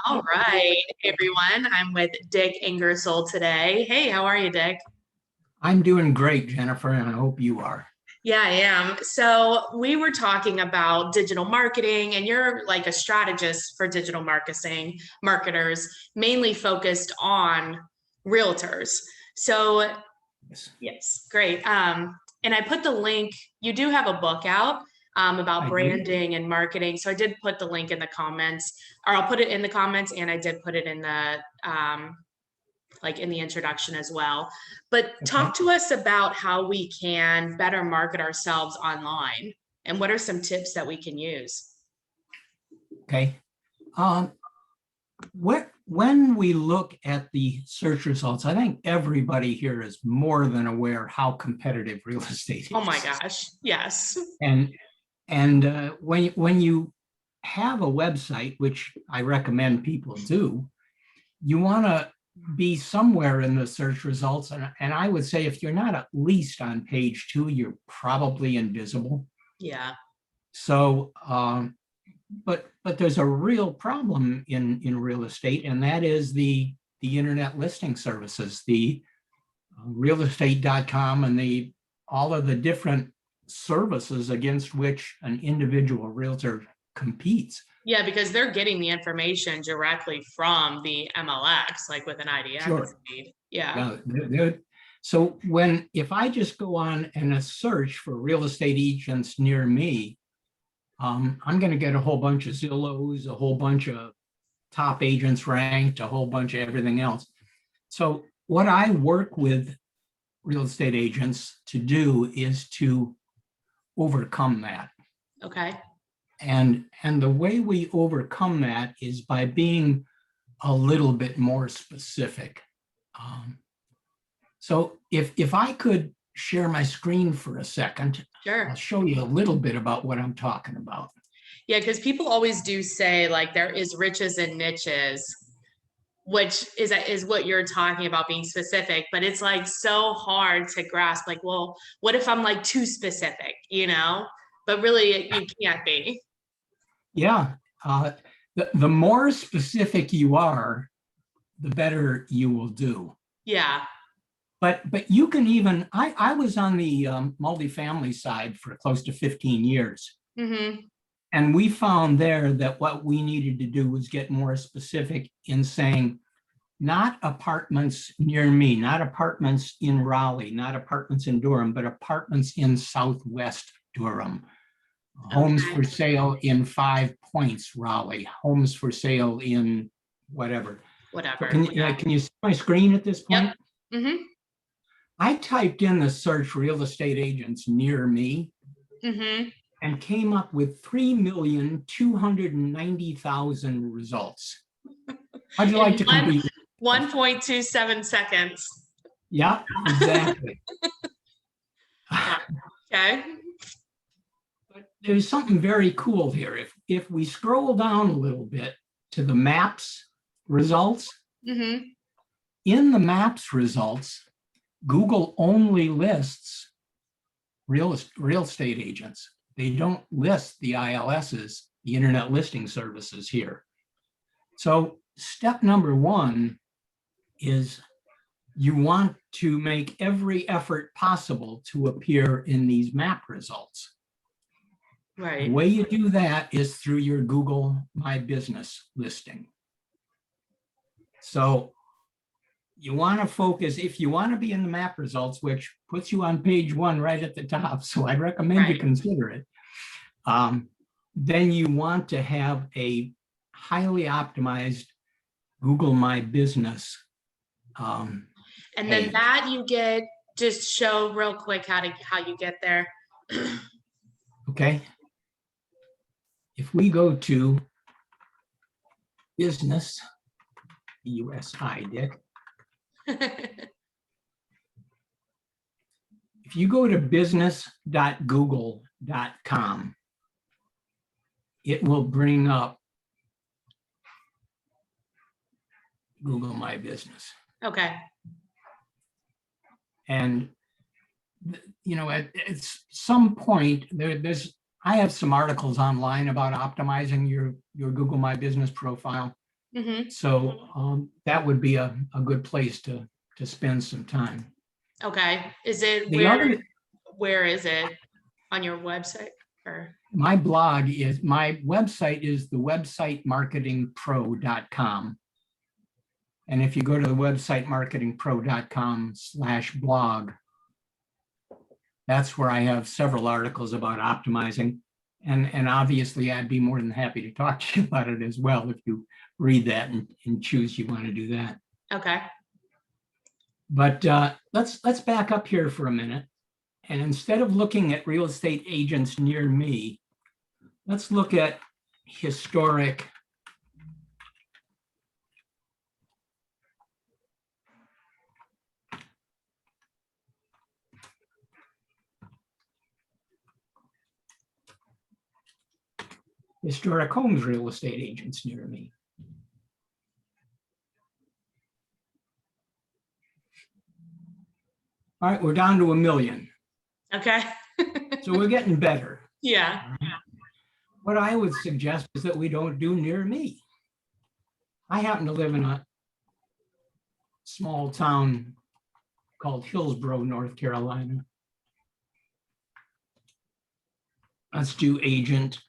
All right, everyone. I'm with Dick Ingersoll today. Hey, how are you, Dick? I'm doing great, Jennifer, and I hope you are. Yeah, I am. So, we were talking about digital marketing, and you're like a strategist for digital marketing, marketers, mainly focused on realtors. So, Yes, yes, great. And I put the link, you do have a book out about I do. branding and marketing. So I did put the link in the comments, or I'll put it in the comments, and I did put it in the like in the introduction as well. But talk Okay. to us about how we can better market ourselves online and what are some tips that we can use? Okay. Um, when we look at the search results, I think everybody here is more than aware how competitive real estate Oh my is. gosh. Yes. And when you have a website, which I recommend people do, you want to be somewhere in the search results. And I would say if you're not at least on page two, you're probably invisible. Yeah. So, but there's a real problem in real estate, and that is the internet listing services, the realestate.com and the all of the different services against which an individual realtor competes. Yeah, because they're getting the information directly from the MLX, like with an IDX Sure. feed. Yeah. Yeah. So if I just go on and a search for real estate agents near me, I'm going to get a whole bunch of Zillows, a whole bunch of top agents ranked, a whole bunch of everything else. So what I work with real estate agents to do is to overcome that. Okay. And the way we overcome that is by being a little bit more specific. So if I could share my screen for a second, I'll Sure. show you a little bit about what I'm talking about. Yeah, because people always do say like there is riches and niches, which is what you're talking about being specific, but it's like so hard to grasp. Like, well, what if I'm like too specific, you know? But really, you can't be. Yeah, uh, the more specific you are, the better you will do. Yeah. But you can even, I was on the multifamily side for close to 15 years. Mm-hmm. And we found there that what we needed to do was get more specific in saying, not apartments near me, not apartments in Raleigh, not apartments in Durham, but apartments in Southwest Durham. Homes Okay. for sale in 5 Points, Raleigh. Homes for sale in whatever. So Whatever. can you see my screen at this Yeah. point? Yep. Mm-hmm. I typed in the search real estate agents near me Mm-hmm. and came up with 3,290,000 results. How'd you like In to compete? 1.27 seconds. Yeah, exactly. Wow. Okay. But there's something very cool here. If we scroll down a little bit to the maps results, Mm-hmm. in the maps results, Google only lists real estate agents. They don't list the ILSs, the internet listing services here. So step number one is you want to make every effort possible to appear in these map results. The Right. way you do that is through your Google My Business listing. So you want to focus, if you want to be in the map results, which puts you on page one right at the top, so I'd recommend you Right. consider it, then you want to have a highly optimized Google My Business And then page. that you get, just show real quick how you get there. Okay. If we go to business, USI, Dick, if you go to business.google.com, it will bring up Google My Business. Okay. And at some point, I have some articles online about optimizing your Google My Business profile. Mhm. So that would be a good place to spend some time. Okay. Is it The other, where is it on your website or? my website is the website marketingpro.com. And if you go to the website marketingpro.com/blog, that's where I have several articles about optimizing. And obviously I'd be more than happy to talk to you about it as well if you read that and choose you want to do that. Okay. But let's back up here for a minute. And instead of looking at real estate agents near me, let's look at historic homes real estate agents near me. All right, we're down to 1 million. Okay. So we're getting better. Yeah. What I would suggest is that we don't do near me. I happen to live in a small town called Hillsborough, North Carolina. Let's do agent.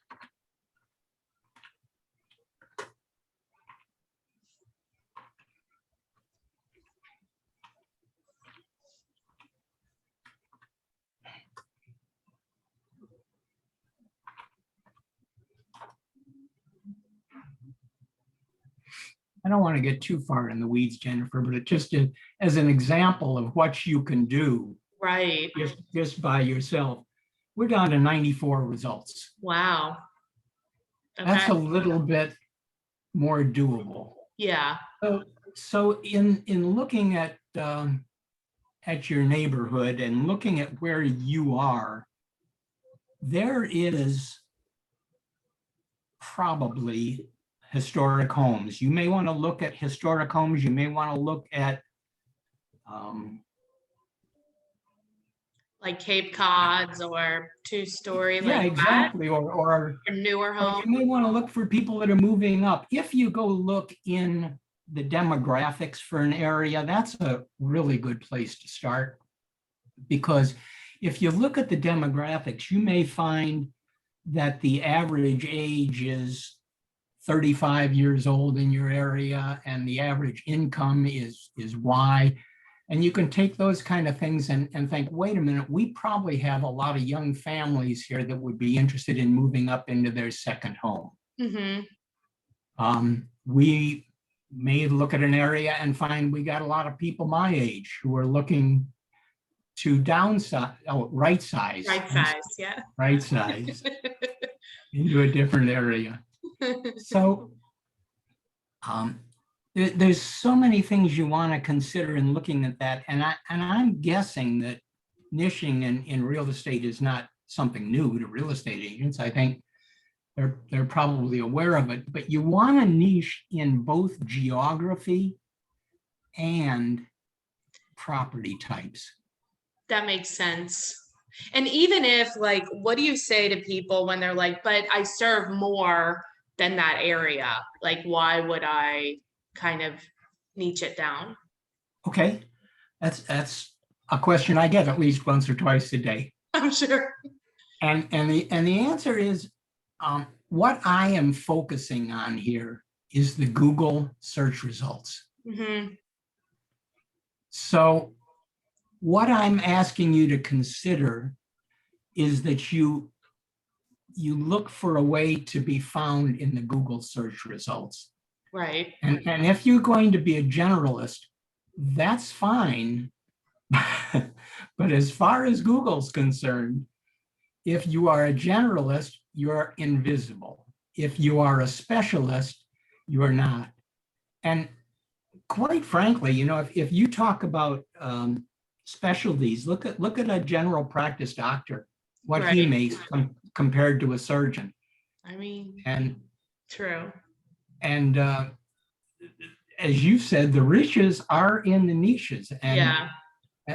I don't want to get too far in the weeds, Jennifer, but it just as an example of what you can do Right. just by yourself. We're down to 94 results. Wow. That's Okay. a little bit more doable. Yeah. So in looking at your neighborhood and looking at where you are, there is probably historic homes. You may want to look at historic homes. You may want to look at Like Cape Cods or 2-story yeah, like exactly. that, or newer Or home. you may want to look for people that are moving up. If you go look in the demographics for an area, that's a really good place to start. Because if you look at the demographics, you may find that the average age is 35 years old in your area and the average income is Y. And you can take those kind of things and think, wait a minute, we probably have a lot of young families here that would be interested in moving up into their second home. Mm-hmm. We may look at an area and find we got a lot of people my age who are looking to downsize, right size. Right size, yeah. Right size into a different area. So there's so many things you want to consider in looking at that. And I'm guessing that niching in real estate is not something new to real estate agents. I think they're probably aware of it, but you want to niche in both geography and property types. That makes sense. And even if, like, what do you say to people when they're like, but I serve more than that area? Like, why would I kind of niche it down? Okay, that's a question I get at least once or twice a day. I'm sure. And the answer is, what I am focusing on here is the Google search results. Mm-hmm. So what I'm asking you to consider is that you look for a way to be found in the Google search results. Right. And if you're going to be a generalist, that's fine. But as far as Google's concerned, if you are a generalist, you're invisible. If you are a specialist, you are not. And quite frankly, you know, if you talk about specialties, look at a general practice doctor, what he Right. makes compared to a surgeon. I mean, And true. as you said, the riches are in the niches. And Yeah.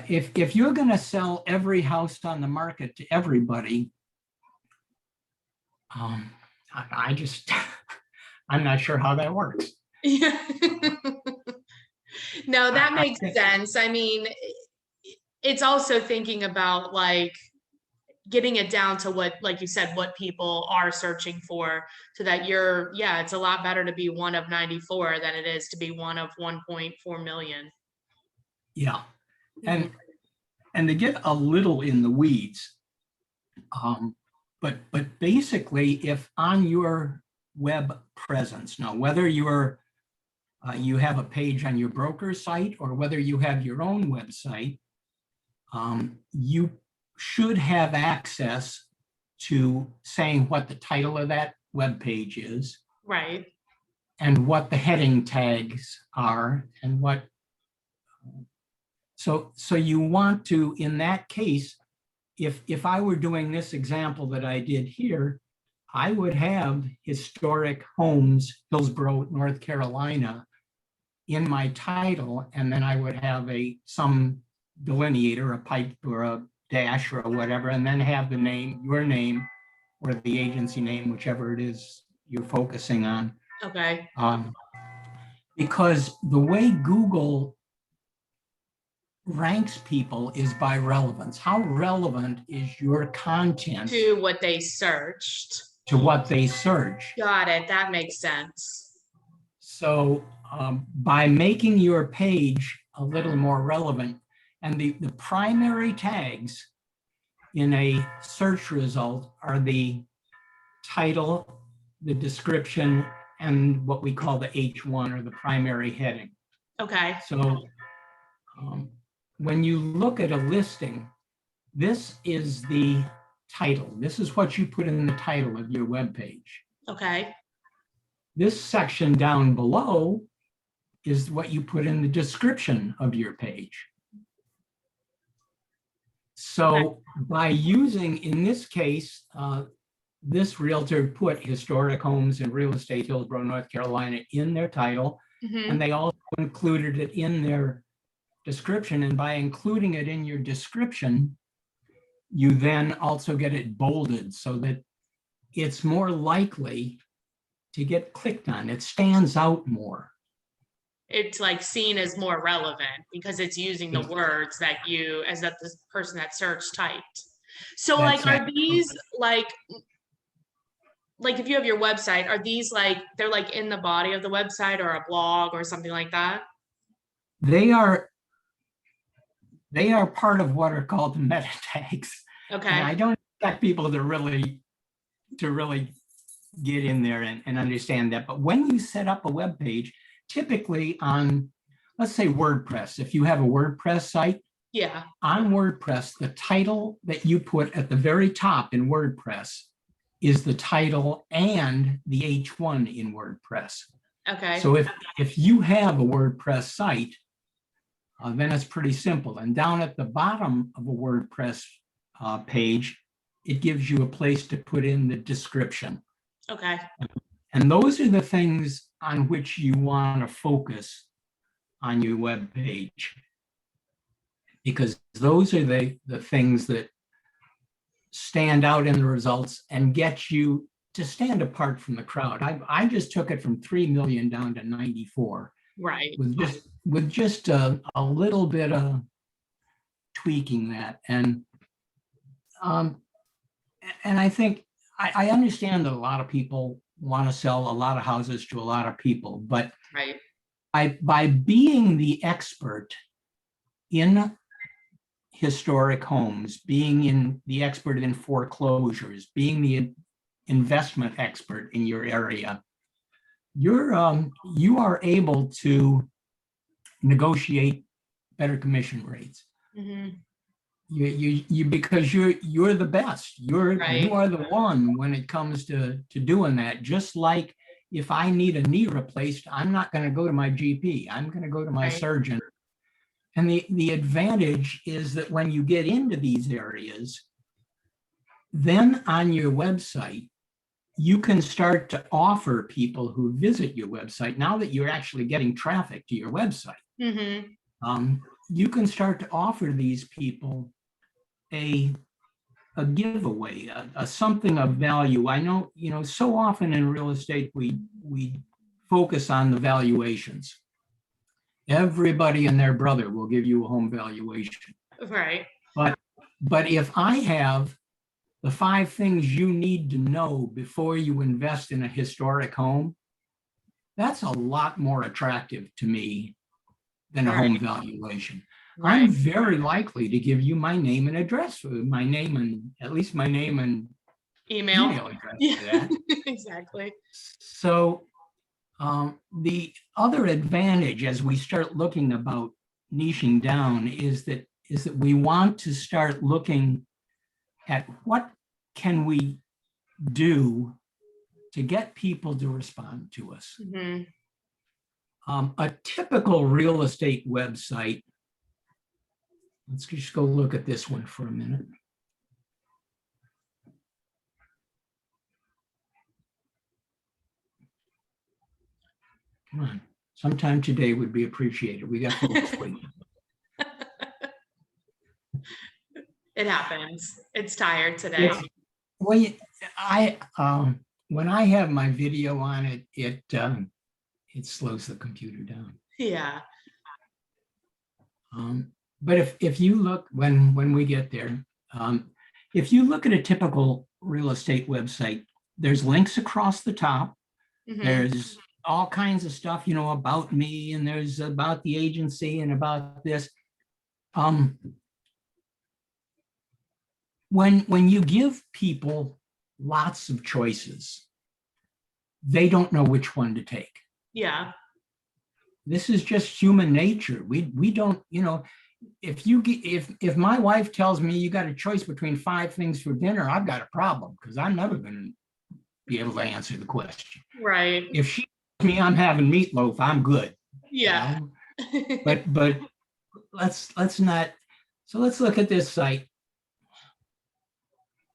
if you're going to sell every house on the market to everybody, I just I'm not sure how that works. Yeah. No, that I makes think, sense. I mean, it's also thinking about like getting it down to what, like you said, what people are searching for, so that yeah, it's a lot better to be one of 94 than it is to be one of 1.4 million. yeah. Mhm. And to get a little in the weeds, but basically, if on your web presence, now whether you have a page on your broker's site or whether you have your own website, you should have access to saying what the title of that web page is Right. and what the heading tags are and what. So you want to, in that case, if I were doing this example that I did here, I would have historic homes, Hillsborough, North Carolina, in my title, and then I would have some delineator, a pipe or a dash or whatever, and then have the name, your name, or the agency name, whichever it is you're focusing on. Okay. Because the way Google ranks people is by relevance. How relevant is your content To what they searched. to what they search? Got it. That makes sense. So by making your page a little more relevant, and the primary tags in a search result are the title, the description, and what we call the H1 or the primary heading. Okay. So when you look at a listing, this is the title. This is what you put in the title of your web page. Okay. This section down below is what you put in the description of your page. So by using, in this case, this realtor put historic homes and real estate, Hillsborough, North Carolina, in their title, Mm-hmm. and they also included it in their description. And by including it in your description, you then also get it bolded so that it's more likely to get clicked on. It stands out more. It's like seen as more relevant because it's using the words that the person that searched typed. So That's like, it. are these like if you have your website, are these like, they're like in the body of the website or a blog or something like that? They are part of what are called the meta tags. Okay. And I don't expect people to really get in there and understand that. But when you set up a web page, typically on, let's say WordPress, if you have a WordPress site, Yeah. on WordPress, the title that you put at the very top in WordPress is the title and the H1 in WordPress. Okay. So if you have a WordPress site, then it's pretty simple. And down at the bottom of a WordPress page, it gives you a place to put in the description. Okay. And those are the things on which you want to focus on your web page, because those are the things that stand out in the results and get you to stand apart from the crowd. I just took it from 3 million down to 94. Right. With just a little bit of tweaking that. And I think I understand that a lot of people want to sell a lot of houses to a lot of people, but right. by being the expert in historic homes, being the expert in foreclosures, being the investment expert in your area, you are able to negotiate better commission rates. Mm-hmm. You because you're the best. You are the one when it comes to doing that. Just like if I need a knee replaced, I'm not going to go to my GP. I'm going to go to my surgeon. And the advantage is that when you get into these areas, then on your website, you can start to offer people who visit your website, now that you're actually getting traffic to your website, you can start to offer these people a giveaway, a something of value. I know, so often in real estate, we focus on the valuations. Everybody and their brother will give you a home valuation. Right. But if I have the 5 things you need to know before you invest in a historic home, that's a lot more attractive to me than a home valuation. Right. I'm very likely to give you my name and address, my name and at least my name and Email address yeah. for that. Exactly. So the other advantage as we start looking about niching down is that we want to start looking at what can we do to get people to respond to us. Mm-hmm. A typical real estate website, let's just go look at this one for a minute. Come on, sometime today would be appreciated. We got folks waiting. It happens. It's tired today. Well, when I have my video on it, it slows the computer down. Yeah. But if you look when we get there, if you look at a typical real estate website, there's links across the top. Mm-hmm. There's all kinds of stuff, about me, and there's about the agency and about this. When you give people lots of choices, they don't know which one to take. Yeah. This is just human nature. We don't, if my wife tells me you got a choice between 5 things for dinner, I've got a problem because I'm never going to be able to answer the question. Right. If she tells me I'm having meatloaf, I'm good. Yeah. But let's not. So let's look at this site.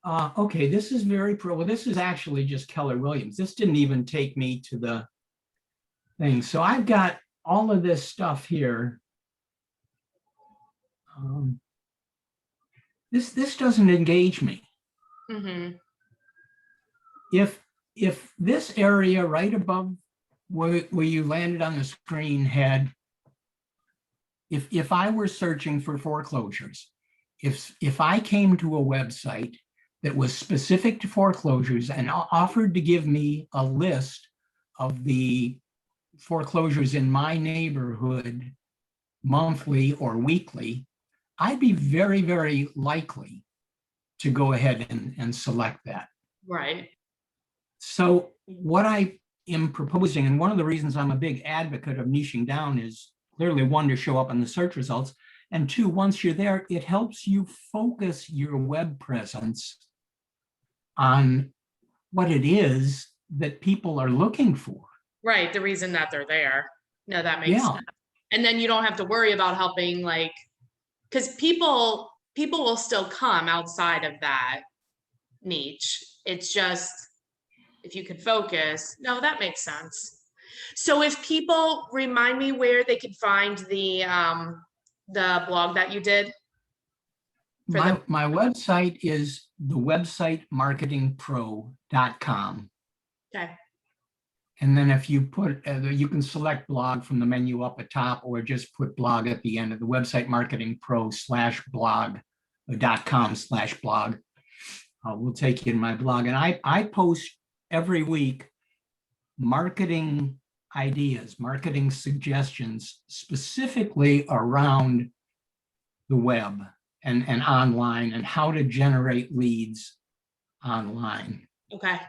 Okay, this is very pro. Well, this is actually just Keller Williams. This didn't even take me to the thing. So I've got all of this stuff here. This doesn't engage me. Mm-hmm. If this area right above where you landed on the screen had, if I were searching for foreclosures, if I came to a website that was specific to foreclosures and offered to give me a list of the foreclosures in my neighborhood monthly or weekly, I'd be very, very likely to go ahead and select that. Right. So what I am proposing, and one of the reasons I'm a big advocate of niching down is clearly 1, to show up in the search results, and 2, once you're there, it helps you focus your web presence on what it is that people are looking for. Right. The reason that they're there. No, that makes sense. And then you don't have to worry about helping, because people will still come outside of that niche. It's just, if you could focus. No, that makes sense. So if people remind me where they could find the blog that you did. My website is the website marketingpro.com. Okay. And then if you put, you can select blog from the menu up at top, or just put blog at the end of the website marketingpro/blog.com/blog. We'll take you in my blog. And I post every week marketing ideas, marketing suggestions, specifically around the web and online and how to generate leads online. Okay.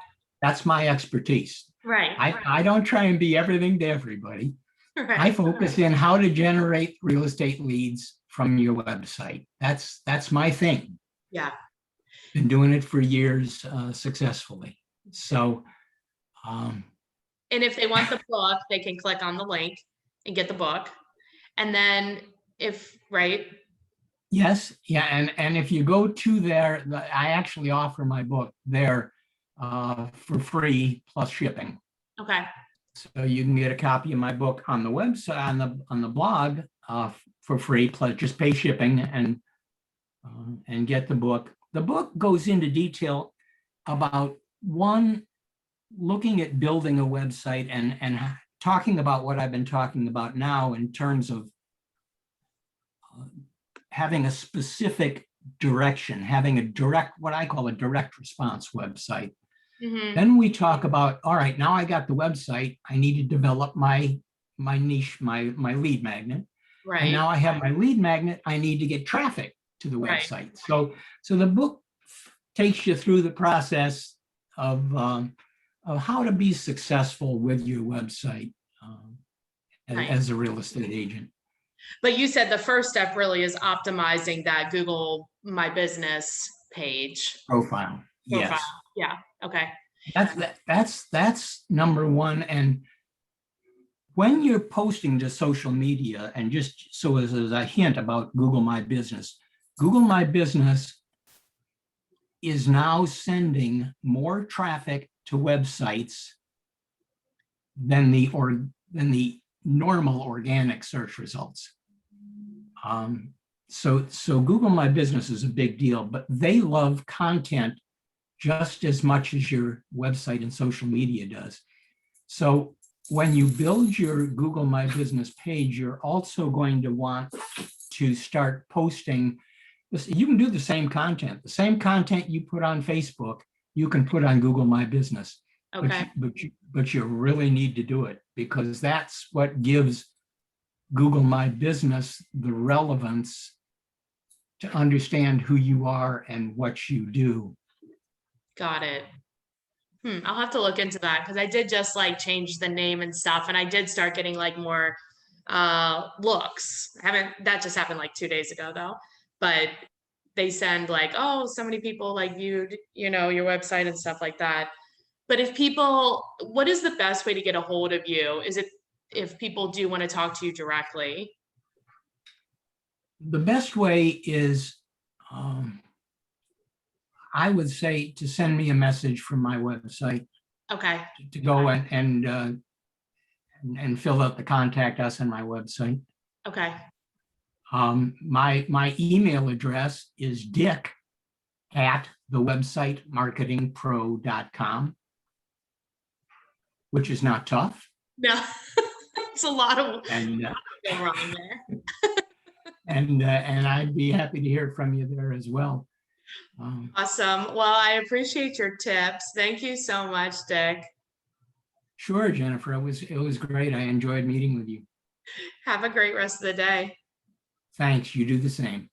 That's my expertise. Right. I don't try and be everything to everybody. Right. I focus in how to generate real estate leads from your website. That's my thing. Yeah. Been doing it for years successfully. So. And if they want the book, they can click on the link and get the book. And then right? Yes, yeah, and if you go to there, I actually offer my book there for free plus shipping. Okay. So you can get a copy of my book on the website, on the blog for free, plus just pay shipping and get the book. The book goes into detail about looking at building a website and talking about what I've been talking about now in terms of having a specific direction, having a direct, what I call a direct response website. Mhm. Then we talk about, all right, now I got the website, I need to develop my niche, my lead magnet. And Right. now I have my lead magnet, I need to get traffic to the Right. website. So the book takes you through the process of how to be successful with your website Nice. as a real estate agent. But you said the first step really is optimizing that Google My Business page Profile, profile. yes. Yeah. Okay. That's number one. And when you're posting to social media, and just so as a hint about Google My Business, Google My Business is now sending more traffic to websites than the normal organic search results. So Google My Business is a big deal, but they love content just as much as your website and social media does. So when you build your Google My Business page, you're also going to want to start posting. You can do the same content. The same content you put on Facebook, you can put on Google My Business. Okay. But you really need to do it, because that's what gives Google My Business the relevance to understand who you are and what you do. Got it. I'll have to look into that because I did just like change the name and stuff, and I did start getting like more looks. That just happened like 2 days ago though. But they send like, oh, so many people like viewed, your website and stuff like that. But what is the best way to get a hold of you? Is it if people do want to talk to you directly? The best way is, I would say, to send me a message from my website, Okay. to go and fill out the contact us on my website. Okay. My email address is dick@thewebsitemarketingpro.com, which is not tough. No, it's a lot of And go wrong there. and I'd be happy to hear from you there as well. Awesome. Well, I appreciate your tips. Thank you so much, Dick. Sure, Jennifer. It was great. I enjoyed meeting with you. Have a great rest of the day. Thanks. You do the same.